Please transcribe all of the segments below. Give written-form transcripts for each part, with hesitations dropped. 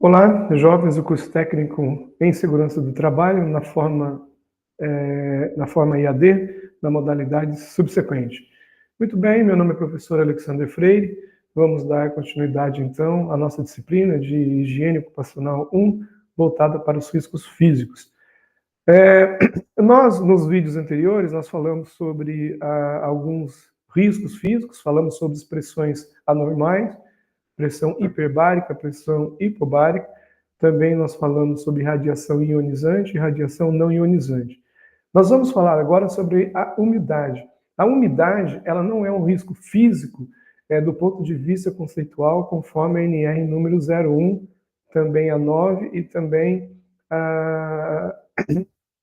Olá, jovens do curso técnico em segurança do trabalho, na forma EAD, na modalidade subsequente. Muito bem, meu nome é professor Alexander Freire. Vamos dar continuidade, então, à nossa disciplina de Higiene Ocupacional 1, voltada para os riscos físicos. Nos vídeos anteriores, nós falamos sobre alguns riscos físicos, falamos sobre expressões anormais, pressão hiperbárica, pressão hipobárica. Também nós falamos sobre radiação ionizante e radiação não ionizante. Nós vamos falar agora sobre a umidade. A umidade, ela não é um risco físico do ponto de vista conceitual, conforme a NR número 01, também a 9 e também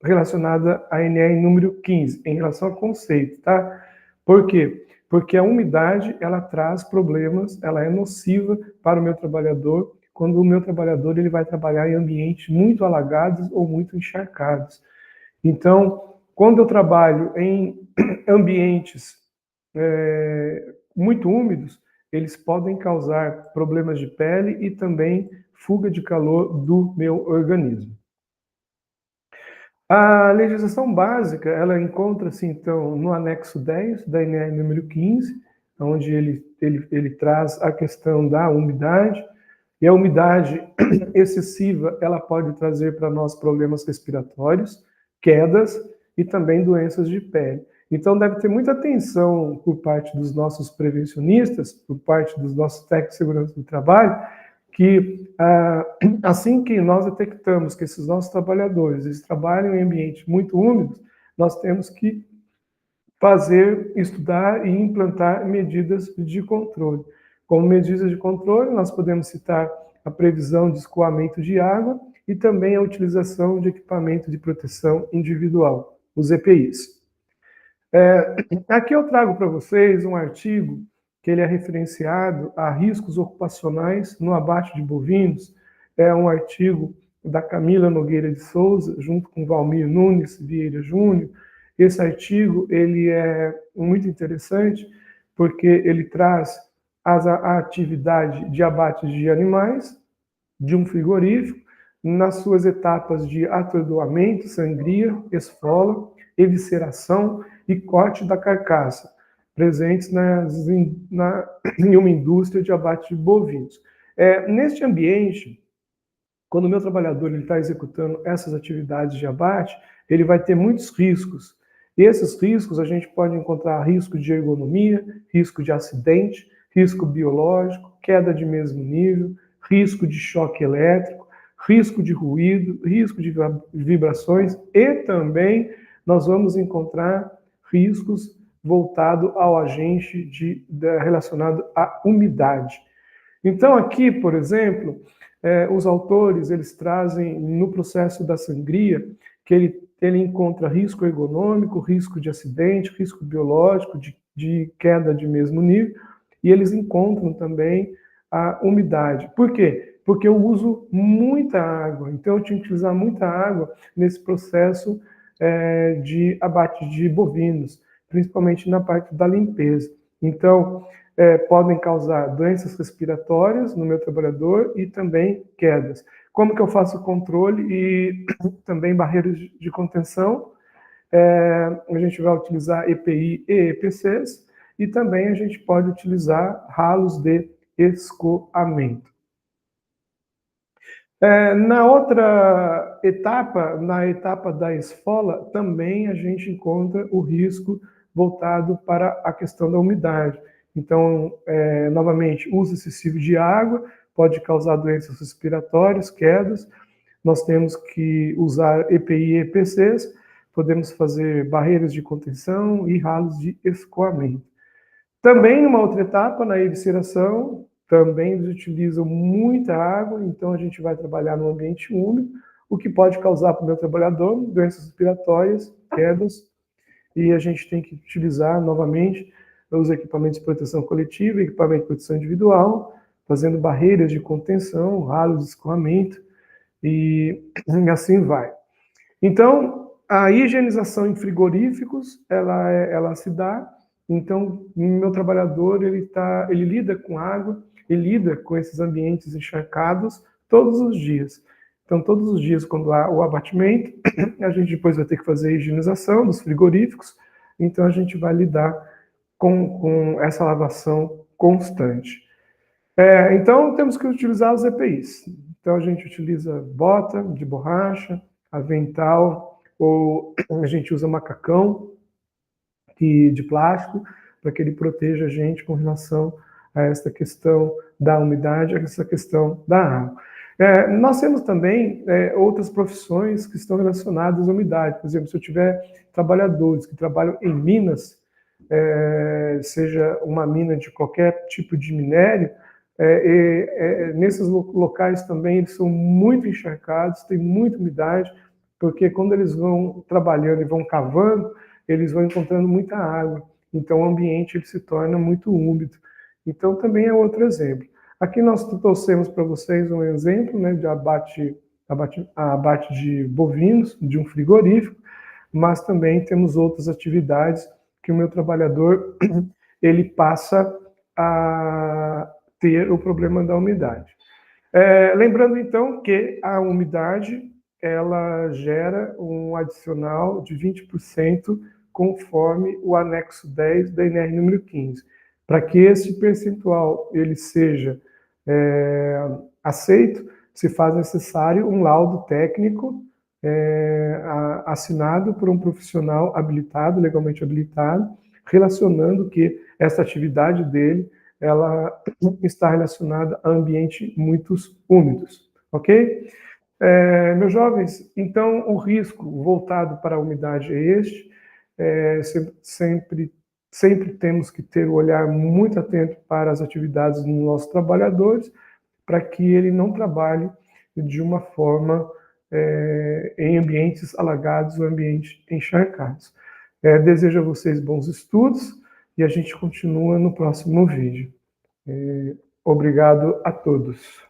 relacionada à NR número 15, em relação ao conceito, tá? Por quê? Porque a umidade, ela traz problemas, ela é nociva para o meu trabalhador, quando o meu trabalhador ele vai trabalhar em ambientes muito alagados ou muito encharcados. Então, quando eu trabalho em ambientes muito úmidos, eles podem causar problemas de pele e também fuga de calor do meu organismo. A legislação básica, ela encontra-se, então, no anexo 10 da NR número 15, onde ele traz a questão da umidade, e a umidade excessiva, ela pode trazer para nós problemas respiratórios, quedas e também doenças de pele. Então, deve ter muita atenção por parte dos nossos prevencionistas, por parte dos nossos técnicos de segurança do trabalho, que assim que nós detectamos que esses nossos trabalhadores eles trabalham em ambientes muito úmidos, nós temos que estudar e implantar medidas de controle. Como medidas de controle, nós podemos citar a previsão de escoamento de água e também a utilização de equipamento de proteção individual, os EPIs. Aqui eu trago para vocês um artigo que ele é referenciado a riscos ocupacionais no abate de bovinos. É um artigo da Camila Nogueira de Souza, junto com Valmir Nunes Vieira Júnior. Esse artigo ele é muito interessante porque ele traz a atividade de abate de animais de um frigorífico nas suas etapas de atordoamento, sangria, esfola, evisceração e corte da carcaça, presentes em uma indústria de abate de bovinos. Neste ambiente, quando o meu trabalhador está executando essas atividades de abate, ele vai ter muitos riscos. E esses riscos a gente pode encontrar risco de ergonomia, risco de acidente, risco biológico, queda de mesmo nível, risco de choque elétrico, risco de ruído, risco de vibrações e também nós vamos encontrar riscos voltados ao agente relacionado à umidade. Então aqui, por exemplo, os autores eles trazem no processo da sangria que ele encontra risco ergonômico, risco de acidente, risco biológico, de queda de mesmo nível, e eles encontram também a umidade. Por quê? Porque eu uso muita água, então eu tinha que utilizar muita água nesse processo de abate de bovinos, principalmente na parte da limpeza. Então, podem causar doenças respiratórias no meu trabalhador e também quedas. Como que eu faço o controle e também barreiras de contenção? A gente vai utilizar EPI e EPCs e também a gente pode utilizar ralos de escoamento. Na outra etapa, na etapa da esfola, também a gente encontra o risco voltado para a questão da umidade. Então, novamente, uso excessivo de água pode causar doenças respiratórias, quedas. Nós temos que usar EPI e EPCs, podemos fazer barreiras de contenção e ralos de escoamento. Também, numa outra etapa, na evisceração, também eles utilizam muita água, então a gente vai trabalhar no ambiente úmido, o que pode causar para o meu trabalhador doenças respiratórias, quedas, e a gente tem que utilizar novamente os equipamentos de proteção coletiva, equipamento de proteção individual, fazendo barreiras de contenção, ralos de escoamento, e assim vai. Então, a higienização em frigoríficos, ela se dá. Então, meu trabalhador, ele lida com água, ele lida com esses ambientes encharcados, todos os dias. Então, todos os dias, quando há o abatimento, a gente depois vai ter que fazer a higienização dos frigoríficos, então a gente vai lidar com essa lavação constante. Então, temos que utilizar os EPIs. Então, a gente utiliza bota de borracha, avental, ou a gente usa macacão de plástico, para que ele proteja a gente com relação a essa questão da umidade, a essa questão da água. Nós temos também outras profissões que estão relacionadas à umidade. Por exemplo, se eu tiver trabalhadores que trabalham em minas, seja uma mina de qualquer tipo de minério, nesses locais também eles são muito encharcados, tem muita umidade, porque quando eles vão trabalhando e vão cavando, eles vão encontrando muita água. Então o ambiente ele se torna muito úmido. Então também é outro exemplo. Aqui nós trouxemos para vocês um exemplo, né, de abate de bovinos, de um frigorífico, mas também temos outras atividades que o meu trabalhador ele passa a ter o problema da umidade. Lembrando então que a umidade ela gera um adicional de 20% conforme o anexo 10 da INR número 15. Para que esse percentual ele seja aceito, se faz necessário um laudo técnico assinado por um profissional habilitado, legalmente habilitado, relacionando que essa atividade dele ela está relacionada a ambientes muito úmidos, ok? Meus jovens, então o risco voltado para a umidade é este. Sempre temos que ter o olhar muito atento para as atividades dos nossos trabalhadores, para que ele não trabalhe de uma forma em ambientes alagados ou ambientes encharcados. Desejo a vocês bons estudos e a gente continua no próximo vídeo. Obrigado a todos.